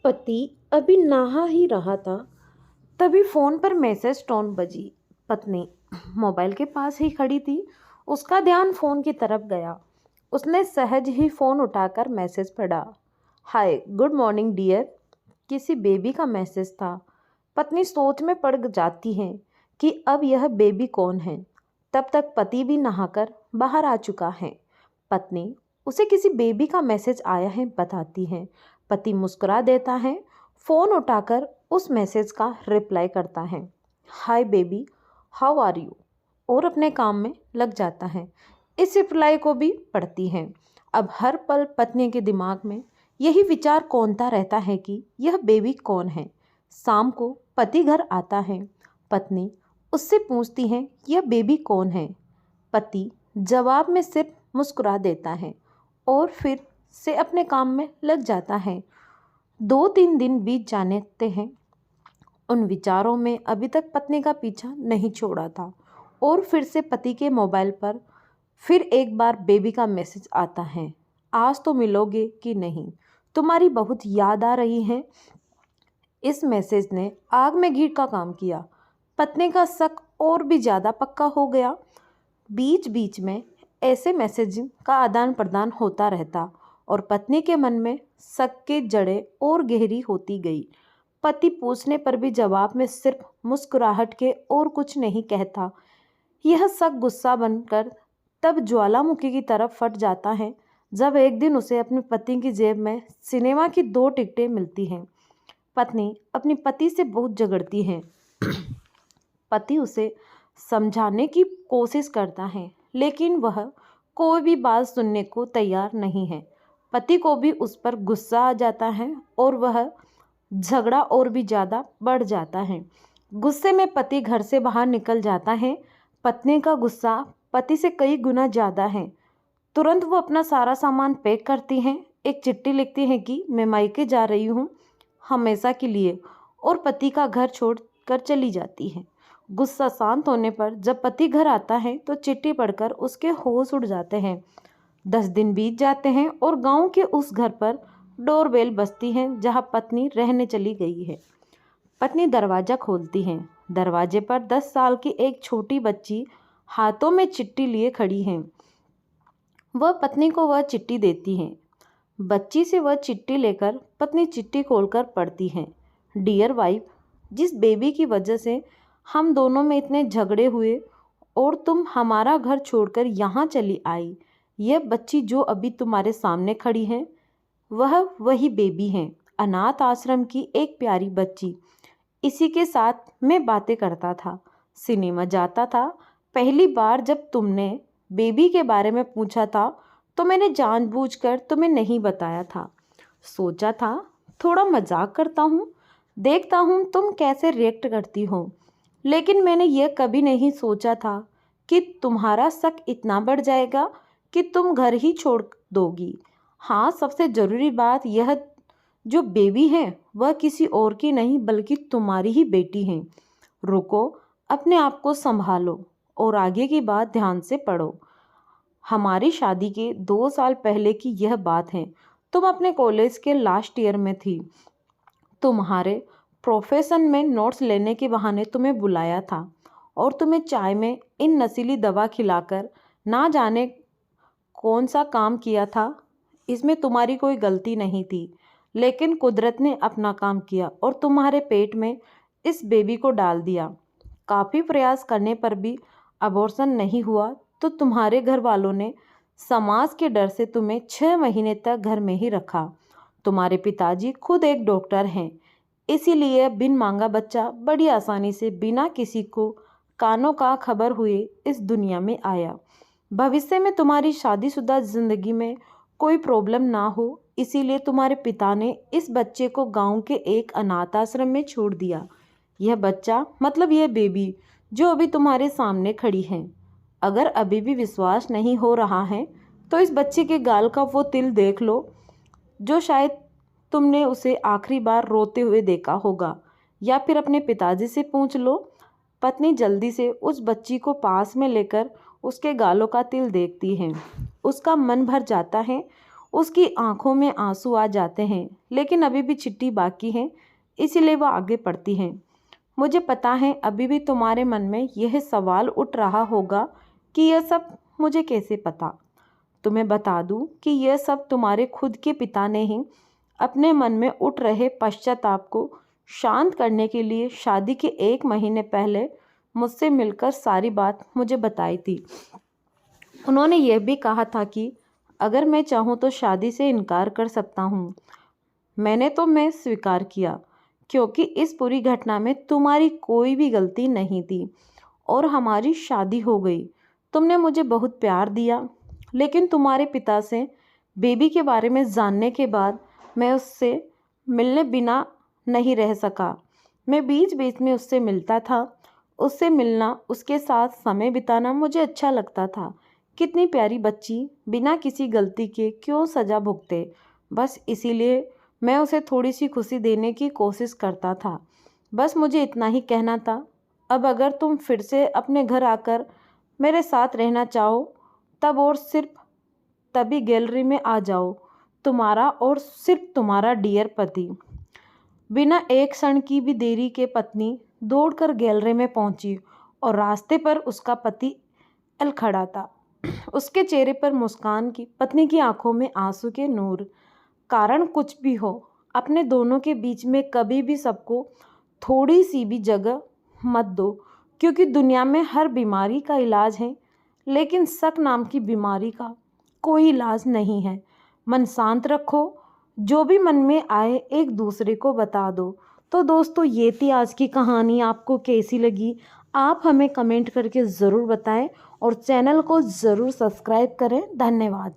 पति अभी नहा ही रहा था, तभी फोन पर मैसेज टोन बजी। पत्नी मोबाइल के पास ही खड़ी थी। उसका ध्यान फोन की तरफ गया। उसने सहज ही फोन उठाकर मैसेज पढ़ा। Hi good morning dear. किसी बेबी का मैसेज था। पत्नी सोच में पड़ जाती है कि अब यह बेबी कौन है। तब तक पति भी नहाकर बाहर आ चुका है। पत्नी उसे किसी बेबी का मैसेज आया है बताती है। पति मुस्कुरा देता है। फ़ोन उठाकर उस मैसेज का रिप्लाई करता है। Hi baby, how are you, और अपने काम में लग जाता है। इस रिप्लाई को भी पढ़ती है। अब हर पल पत्नी के दिमाग में यही विचार कौंधता रहता है कि यह बेबी कौन है। शाम को पति घर आता है। पत्नी उससे पूछती है यह बेबी कौन है। पति जवाब में सिर्फ मुस्कुरा देता है और फिर से अपने काम में लग जाता है। 2-3 दिन बीत जाते हैं। उन विचारों में अभी तक पत्नी का पीछा नहीं छोड़ा था और फिर से पति के मोबाइल पर फिर एक बार बेबी का मैसेज आता है। आज तो मिलोगे कि नहीं, तुम्हारी बहुत याद आ रही है। इस मैसेज ने आग में घी का काम किया। पत्नी का शक और भी ज़्यादा पक्का हो गया। बीच बीच में ऐसे मैसेजिंग का आदान प्रदान होता रहता और पत्नी के मन में शक की जड़ें और गहरी होती गई। पति पूछने पर भी जवाब में सिर्फ मुस्कुराहट के और कुछ नहीं कहता। यह शक गुस्सा बनकर तब ज्वालामुखी की तरफ फट जाता है जब एक दिन उसे अपने पति की जेब में सिनेमा की 2 टिकटें मिलती हैं। पत्नी अपनी पति से बहुत झगड़ती है। पति उसे समझाने की कोशिश करता है लेकिन वह कोई भी बात सुनने को तैयार नहीं है। पति को भी उस पर गुस्सा आ जाता है और वह झगड़ा और भी ज़्यादा बढ़ जाता है। गुस्से में पति घर से बाहर निकल जाता है। पत्नी का गुस्सा पति से कई गुना ज़्यादा है। तुरंत वो अपना सारा सामान पैक करती हैं, एक चिट्ठी लिखती हैं कि मैं मायके जा रही हूँ हमेशा के लिए, और पति का घर छोड़ कर चली जाती है। गुस्सा शांत होने पर जब पति घर आता है तो चिट्ठी पढ़कर उसके होश उड़ जाते हैं। 10 दिन बीत जाते हैं और गांव के उस घर पर डोरबेल बजती है जहां पत्नी रहने चली गई है। पत्नी दरवाज़ा खोलती है। दरवाजे पर 10 साल की एक छोटी बच्ची हाथों में चिट्ठी लिए खड़ी है। वह पत्नी को वह चिट्ठी देती है। बच्ची से वह चिट्ठी लेकर पत्नी चिट्ठी खोलकर पढ़ती है। डियर वाइफ, जिस बेबी की वजह से हम दोनों में इतने झगड़े हुए और तुम हमारा घर छोड़कर यहाँ चली आई, यह बच्ची जो अभी तुम्हारे सामने खड़ी है वह वही बेबी है, अनाथ आश्रम की एक प्यारी बच्ची। इसी के साथ मैं बातें करता था, सिनेमा जाता था। पहली बार जब तुमने बेबी के बारे में पूछा था तो मैंने जानबूझकर तुम्हें नहीं बताया था। सोचा था थोड़ा मजाक करता हूँ, देखता हूँ तुम कैसे रिएक्ट करती हो। लेकिन मैंने यह कभी नहीं सोचा था कि तुम्हारा शक इतना बढ़ जाएगा कि तुम घर ही छोड़ दोगी। हाँ, सबसे ज़रूरी बात यह, जो बेबी है वह किसी और की नहीं बल्कि तुम्हारी ही बेटी है। रुको, अपने आप को संभालो और आगे की बात ध्यान से पढ़ो। हमारी शादी के 2 साल पहले की यह बात है। तुम अपने कॉलेज के लास्ट ईयर में थी। तुम्हारे प्रोफेशन में नोट्स लेने के बहाने तुम्हें बुलाया था और तुम्हें चाय में इन नशीली दवा खिलाकर ना जाने कौन सा काम किया था। इसमें तुम्हारी कोई गलती नहीं थी, लेकिन कुदरत ने अपना काम किया और तुम्हारे पेट में इस बेबी को डाल दिया। काफ़ी प्रयास करने पर भी अबॉर्शन नहीं हुआ तो तुम्हारे घर वालों ने समाज के डर से तुम्हें 6 महीने तक घर में ही रखा। तुम्हारे पिताजी खुद एक डॉक्टर हैं, इसीलिए बिन मांगा बच्चा बड़ी आसानी से बिना किसी को कानों का खबर हुए इस दुनिया में आया। भविष्य में तुम्हारी शादीशुदा ज़िंदगी में कोई प्रॉब्लम ना हो, इसीलिए तुम्हारे पिता ने इस बच्चे को गांव के एक अनाथ आश्रम में छोड़ दिया। यह बच्चा मतलब यह बेबी जो अभी तुम्हारे सामने खड़ी है। अगर अभी भी विश्वास नहीं हो रहा है तो इस बच्चे के गाल का वो तिल देख लो जो शायद तुमने उसे आखिरी बार रोते हुए देखा होगा, या फिर अपने पिताजी से पूछ लो। पत्नी जल्दी से उस बच्ची को पास में लेकर उसके गालों का तिल देखती है। उसका मन भर जाता है उसकी आंखों में आंसू आ जाते हैं, लेकिन अभी भी चिट्ठी बाकी है, इसीलिए वह आगे पढ़ती हैं। मुझे पता है अभी भी तुम्हारे मन में यह सवाल उठ रहा होगा कि यह सब मुझे कैसे पता। तुम्हें बता दूं कि यह सब तुम्हारे खुद के पिता ने ही अपने मन में उठ रहे पश्चाताप को शांत करने के लिए शादी के 1 महीने पहले मुझसे मिलकर सारी बात मुझे बताई थी। उन्होंने यह भी कहा था कि अगर मैं चाहूँ तो शादी से इनकार कर सकता हूँ। मैं स्वीकार किया, क्योंकि इस पूरी घटना में तुम्हारी कोई भी गलती नहीं थी और हमारी शादी हो गई। तुमने मुझे बहुत प्यार दिया, लेकिन तुम्हारे पिता से बेबी के बारे में जानने के बाद मैं उससे मिलने बिना नहीं रह सका। मैं बीच बीच में उससे मिलता था। उससे मिलना, उसके साथ समय बिताना मुझे अच्छा लगता था। कितनी प्यारी बच्ची बिना किसी गलती के क्यों सज़ा भुगते। बस इसीलिए मैं उसे थोड़ी सी खुशी देने की कोशिश करता था। बस मुझे इतना ही कहना था। अब अगर तुम फिर से अपने घर आकर मेरे साथ रहना चाहो, तब और सिर्फ तभी गैलरी में आ जाओ। तुम्हारा और सिर्फ तुम्हारा डियर पति। बिना एक क्षण की भी देरी के पत्नी दौड़कर गैलरी में पहुंची और रास्ते पर उसका पति एल खड़ा था। उसके चेहरे पर मुस्कान की, पत्नी की आंखों में आंसू के नूर। कारण कुछ भी हो, अपने दोनों के बीच में कभी भी सबको थोड़ी सी भी जगह मत दो, क्योंकि दुनिया में हर बीमारी का इलाज है, लेकिन शक नाम की बीमारी का कोई इलाज नहीं है। मन शांत रखो, जो भी मन में आए एक दूसरे को बता दो। तो दोस्तों, ये थी आज की कहानी। आपको कैसी लगी आप हमें कमेंट करके ज़रूर बताएं और चैनल को ज़रूर सब्सक्राइब करें। धन्यवाद।